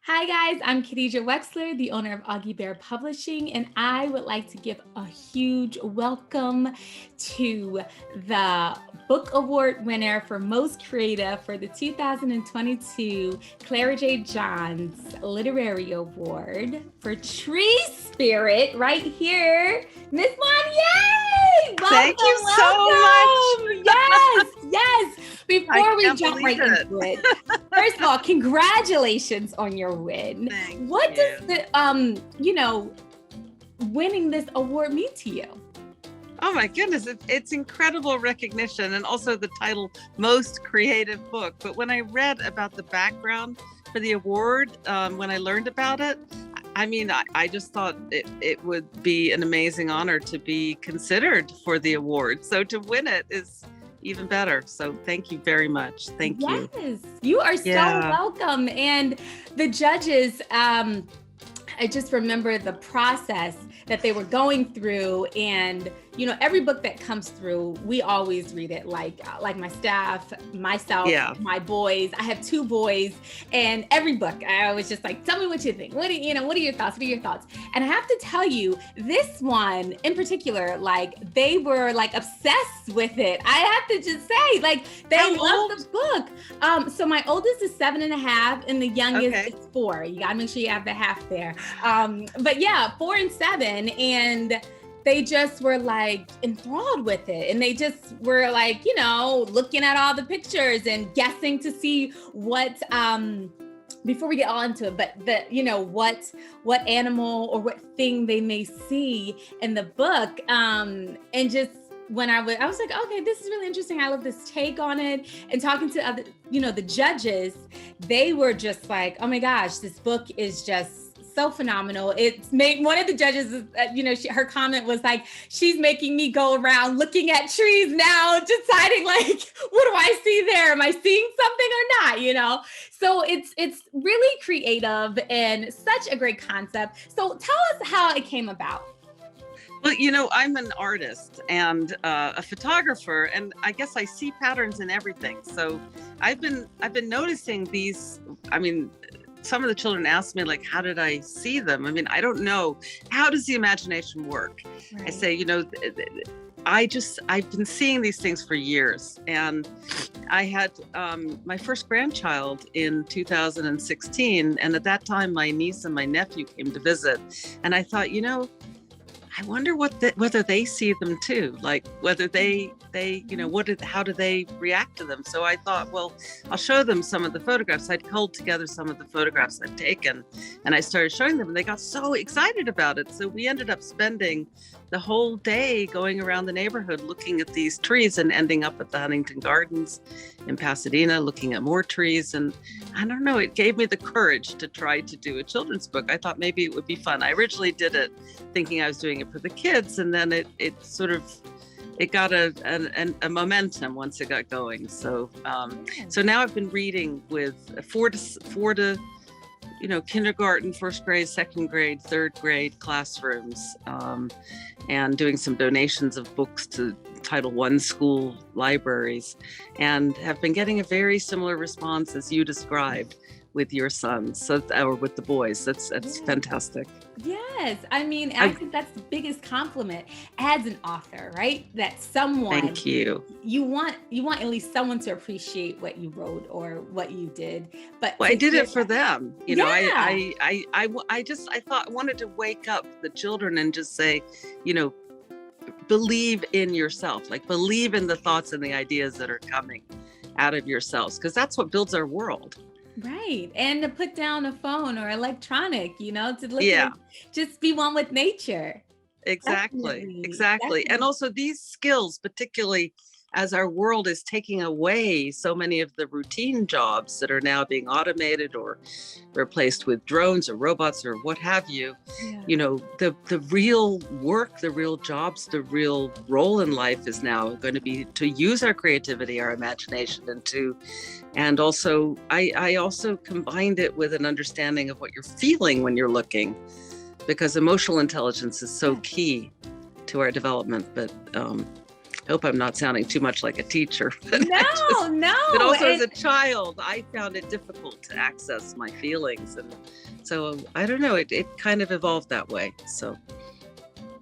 Hi guys, I'm Kadeja Wexler, the owner of Auggie Bear Publishing, and I would like to give a huge welcome to the book award winner for Most Creative for the 2022 Clara J. Johns Literary Award for Tree Spirit right here, Miss Wannier! Thank you so Welcome! Yes. Before we can't jump right believe it. into it, first of all, congratulations on your win. Thank What you. does the winning this award mean to you? Oh my goodness, it's incredible recognition, and also the title, Most Creative Book. But when I read about the background for the award, when I learned about it, I just thought it would be an amazing honor to be considered for the award. So to win it is even better. So thank you very much. Thank you. Yes, you are so welcome. And the judges, I just remember the process that they were going through, and every book that comes through, we always read it, like my staff, myself, my boys. I have 2 boys, and every book I was just like, tell me what you think. What are your thoughts? What are your thoughts? And I have to tell you, this one in particular, like, they were like obsessed with it. I have to just say, like, they love the book. So my oldest is 7.5 and the youngest is 4. You gotta make sure you have the half there. But yeah, 4 and 7, and they just were like enthralled with it. And they just were like, looking at all the pictures and guessing to see what, before we get all into it, but what animal or what thing they may see in the book. And just when I was like, okay, this is really interesting. I love this take on it. And talking to other, the judges, they were just like, oh my gosh, this book is just so phenomenal. It's made one of the judges, her comment was like, she's making me go around looking at trees now, deciding like, what do I see there? Am I seeing something or not? So it's really creative and such a great concept. So tell us how it came about. Well, I'm an artist and a photographer, and I guess I see patterns in everything. So I've been noticing these. Some of the children ask me, like, how did I see them? I don't know. How does the imagination work? Right. I say, I've been seeing these things for years. And I had my first grandchild in 2016. And at that time, my niece and my nephew came to visit. And I thought, I wonder whether they see them too, like whether they how do they react to them? So I thought, well, I'll show them some of the photographs. I'd culled together some of the photographs I'd taken, and I started showing them, and they got so excited about it. So we ended up spending the whole day going around the neighborhood looking at these trees and ending up at the Huntington Gardens in Pasadena looking at more trees. And I don't know, it gave me the courage to try to do a children's book. I thought maybe it would be fun. I originally did it thinking I was doing it for the kids, and then it got a momentum once it got going. So so now I've been reading with four to kindergarten, first grade, second grade, third grade classrooms, and doing some donations of books to Title I school libraries, and have been getting a very similar response as you described with your sons, or with the boys. That's fantastic. Yes, I think that's the biggest compliment as an author, right? That someone, thank you. You want at least someone to appreciate what you wrote or what you did. But I did it for them. I thought I wanted to wake up the children and just say, believe in yourself, like believe in the thoughts and the ideas that are coming out of yourselves, because that's what builds our world. Right. And to put down a phone or electronic, to look at, just be one with nature. Exactly. And also these skills, particularly as our world is taking away so many of the routine jobs that are now being automated or replaced with drones or robots or what have you, the real work, the real jobs, the real role in life is now going to be to use our creativity, our imagination, and also I also combined it with an understanding of what you're feeling when you're looking, because emotional intelligence is so key to our development. But hope I'm not sounding too much like a teacher. But No. But also as a child, I found it difficult to access my feelings. And so I don't know, it kind of evolved that way. So.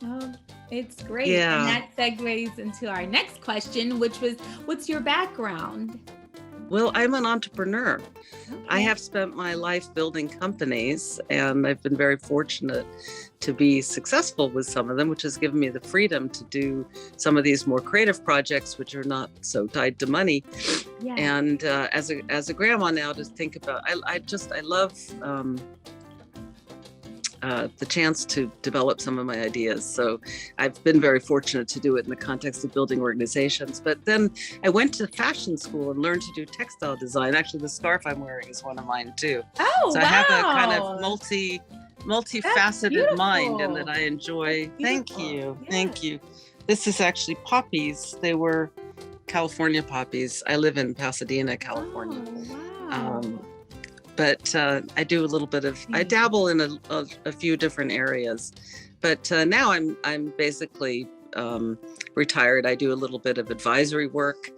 Well, it's great. Yeah. And that segues into our next question, which was, what's your background? Well, I'm an entrepreneur. Okay. I have spent my life building companies, and I've been very fortunate to be successful with some of them, which has given me the freedom to do some of these more creative projects, which are not so tied to money. Yeah. And as a grandma now, to think about, I love the chance to develop some of my ideas. So I've been very fortunate to do it in the context of building organizations. But then I went to fashion school and learned to do textile design. Actually, the scarf I'm wearing is one of mine too. Oh, so wow. I have a kind of multifaceted mind, and that I enjoy. Thank you. Yeah. Thank you. This is actually poppies. They were California poppies. I live in Pasadena, California. Oh, wow. But I do a little bit of, I dabble in a few different areas, but now I'm basically retired. I do a little bit of advisory work,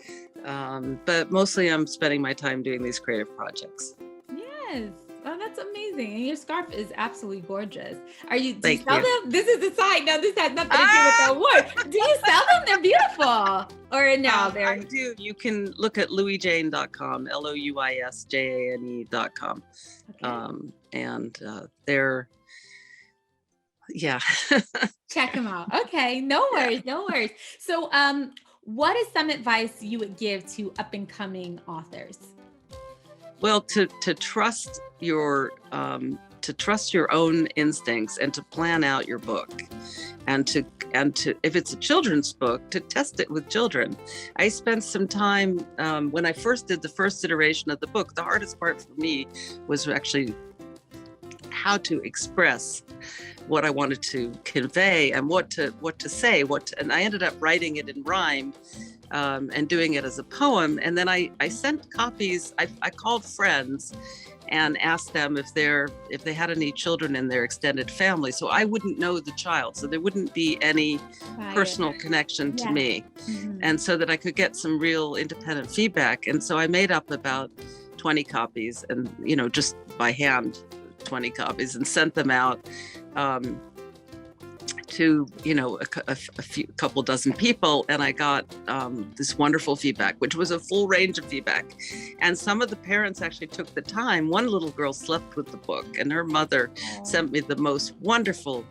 but mostly I'm spending my time doing these creative projects. Yes. Oh, that's amazing. And your scarf is absolutely gorgeous. Do you Thank sell you. them? This is the side. No, this has nothing to do with the award. Do you sell them? They're beautiful. Or no, they're. I do. You can look at louisjane.com, LOUISJANE.com. Okay. And they're, yeah. Check them out. Okay. No worries. No worries. So, what is some advice you would give to up and coming authors? Well, to trust your own instincts and to plan out your book, and to if it's a children's book, to test it with children. I spent some time when I first did the first iteration of the book. The hardest part for me was actually how to express what I wanted to convey and what to say. And I ended up writing it in rhyme. And doing it as a poem. And then I sent copies. I called friends and asked them if they had any children in their extended family. So I wouldn't know the child. So there wouldn't be any personal connection to me. Mm-hmm. And so that I could get some real independent feedback. And so I made up about 20 copies and, just by hand, 20 copies, and sent them out to a couple dozen people, and I got this wonderful feedback, which was a full range of feedback. And some of the parents actually took the time. One little girl slept with the book, and her mother sent me the most wonderful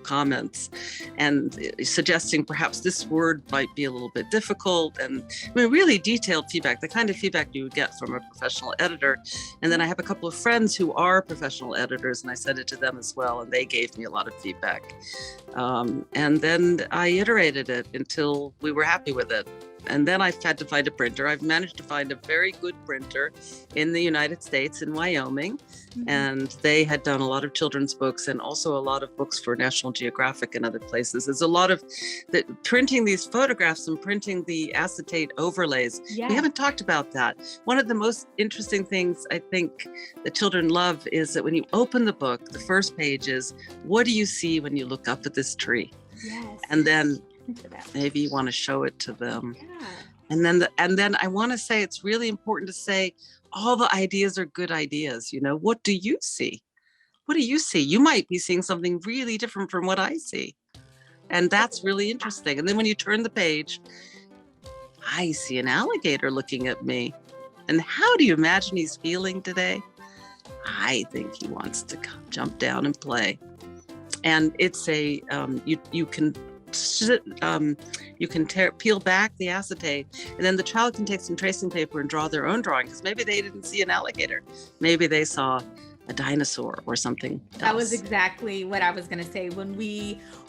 comments, and suggesting perhaps this word might be a little bit difficult, and really detailed feedback, the kind of feedback you would get from a professional editor. And then I have a couple of friends who are professional editors, and I sent it to them as well, and they gave me a lot of feedback. And then I iterated it until we were happy with it. And then I've had to find a printer. I've managed to find a very good printer in the United States, in Wyoming. Mm-hmm. And they had done a lot of children's books and also a lot of books for National Geographic and other places. There's a lot of printing these photographs and printing the acetate overlays. Yeah. We haven't talked about that. One of the most interesting things I think the children love is that when you open the book, the first page is, what do you see when you look up at this tree? Yes. And then maybe you want to show it to them. Yeah. And then I want to say, it's really important to say all the ideas are good ideas. What do you see? What do you see? You might be seeing something really different from what I see. And that's really interesting. And then when you turn the page, I see an alligator looking at me. And how do you imagine he's feeling today? I think he wants to jump down and play. And it's you can peel back the acetate, and then the child can take some tracing paper and draw their own drawing, because maybe they didn't see an alligator. Maybe they saw a dinosaur or something else. That was exactly what I was going to say. When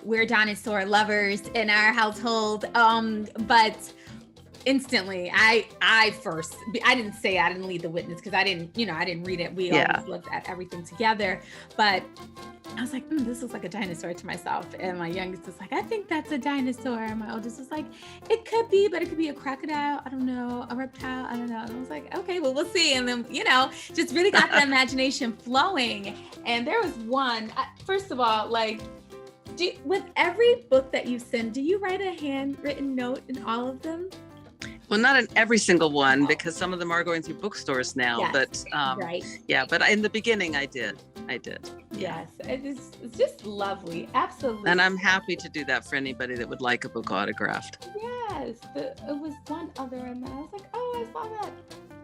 we're dinosaur lovers in our household, but instantly I didn't lead the witness because I didn't read it. We always looked at everything together, but I was like, this looks like a dinosaur to myself. And my youngest was like, I think that's a dinosaur. And my oldest was like, it could be, but it could be a crocodile. I don't know, a reptile. I don't know. And I was like, okay, well, we'll see. And then, just really got the imagination flowing. And there was one, first of all, like, With every book that you send, do you write a handwritten note in all of them? Well, not in every single one, because some of them are going through bookstores now. Yes, but right. yeah, but in the beginning, I did. Yes, it's just lovely, absolutely. And I'm happy to do that for anybody that would like a book autographed. Yes, it was one other, and then I was like, oh, I saw that.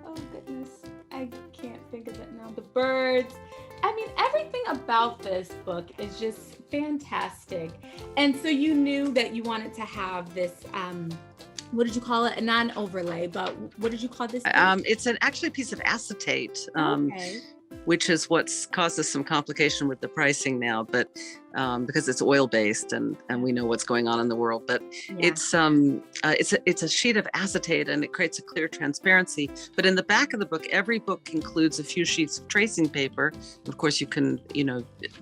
Oh goodness, I can't think of it now. The birds. I mean, everything about this book is just fantastic. And so you knew that you wanted to have this, what did you call it? A non-overlay, but what did you call this? It's actually a piece of acetate, Okay. which is what's caused us some complication with the pricing now, but because it's oil-based and we know what's going on in the world. But Yeah. it's a sheet of acetate, and it creates a clear transparency. But in the back of the book, every book includes a few sheets of tracing paper. Of course, you can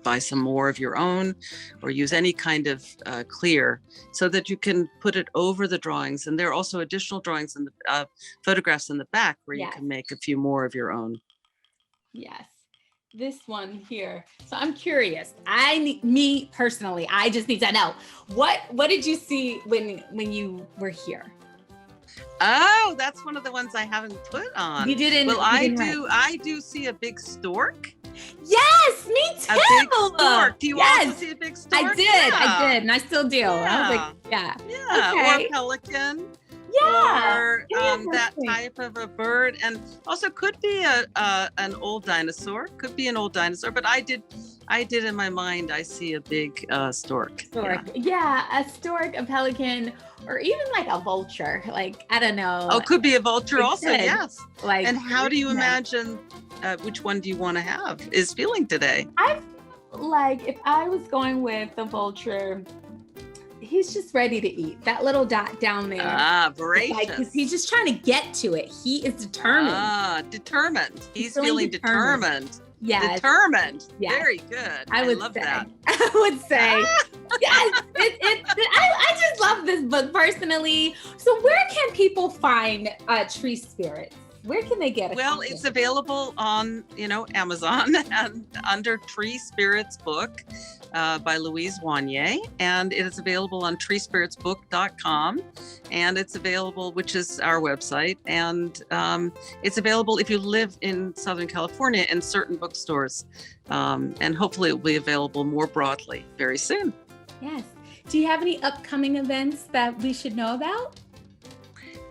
buy some more of your own, or use any kind of clear, so that you can put it over the drawings. And there are also additional drawings and photographs in the back where you can make a few more of your own. Yes. This one here. So I'm curious. Me personally, I just need to know what did you see when you were here? Oh, that's one of the ones I haven't put on. You didn't. Well, I I do see a big stork. Yes, me too. A big stork. Do you also see a big stork? I did, and I still do. I was like, yeah. Okay. Or a pelican. Yeah. Or that type of a bird, and also could be an old dinosaur. Could be an old dinosaur, but I did in my mind. I see a big stork. Yeah, a stork, a pelican, or even like a vulture. Like, I don't know. Oh, could be a vulture also. Could. Yes. Like, and how do you imagine? Which one do you want to have? Is feeling today? If I was going with the vulture, he's just ready to eat. That little dot down there. Ah, voracious. Like, he's just trying to get to it. He is determined. Ah, determined. He's feeling determined. Yes. Determined. Yes. Very good. I would love say. that. I would say. Yes. I just love this book personally. So where can people find Tree Spirits? Where can they get it? Well, it's available on, Amazon and under Tree Spirits Book by Louise Wannier. And it is available on treespiritsbook.com. And it's available, which is our website. And it's available if you live in Southern California in certain bookstores. And hopefully it will be available more broadly very soon. Yes. Do you have any upcoming events that we should know about?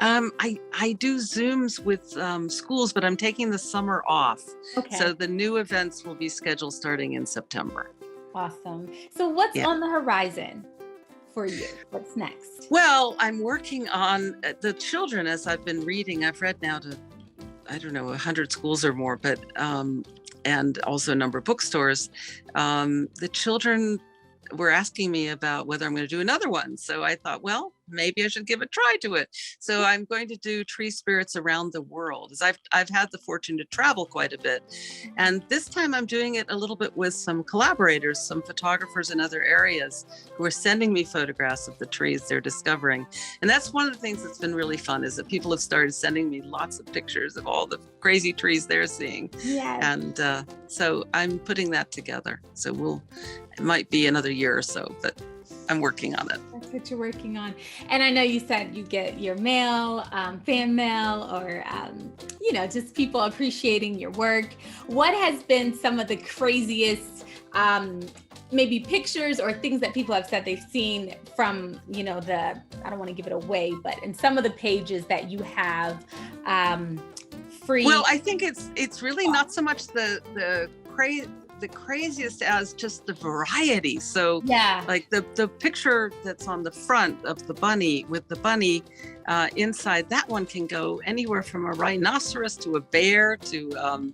I do Zooms with schools, but I'm taking the summer off. Okay. So the new events will be scheduled starting in September. Awesome. So what's on the horizon for you? What's next? Well, I'm working on the children as I've been reading. I've read now to, 100 schools or more, but and also a number of bookstores. The children were asking me about whether I'm going to do another one. So I thought, well, maybe I should give a try to it. So I'm going to do Tree Spirits around the world, as I've had the fortune to travel quite a bit. And this time I'm doing it a little bit with some collaborators, some photographers in other areas who are sending me photographs of the trees they're discovering. And that's one of the things that's been really fun, is that people have started sending me lots of pictures of all the crazy trees they're seeing. Yes. And so I'm putting that together. So it might be another year or so, but I'm working on it. That's what you're working on. And I know you said you get your mail, fan mail, or, just people appreciating your work. What has been some of the craziest, maybe pictures or things that people have said they've seen from, I don't want to give it away, but in some of the pages that you have free? Well, I think it's really not so much the craziest as just the variety. So like the picture that's on the front of the bunny with the bunny inside, that one can go anywhere from a rhinoceros to a bear to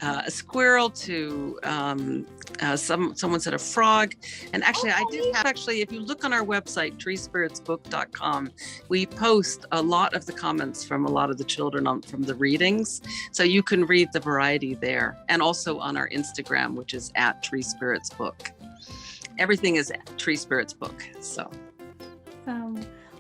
a squirrel to someone said a frog. And actually, I did have, if you look on our website, treespiritsbook.com, we post a lot of the comments from a lot of the children from the readings. So you can read the variety there. And also on our Instagram, which is @treespiritsbook. Everything is at Tree Spirits Book. So.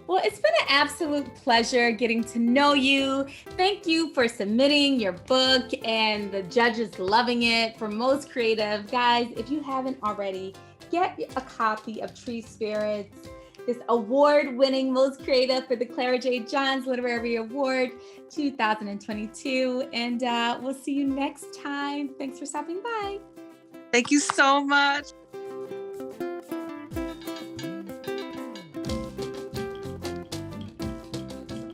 Well, Well, it's been an absolute pleasure getting to know you. Thank you for submitting your book and the judges loving it. For Most Creative, guys, if you haven't already, get a copy of Tree Spirits, this award-winning Most Creative for the Clara J. Johns Literary Award 2022. And we'll see you next time. Thanks for stopping by. Thank you so much.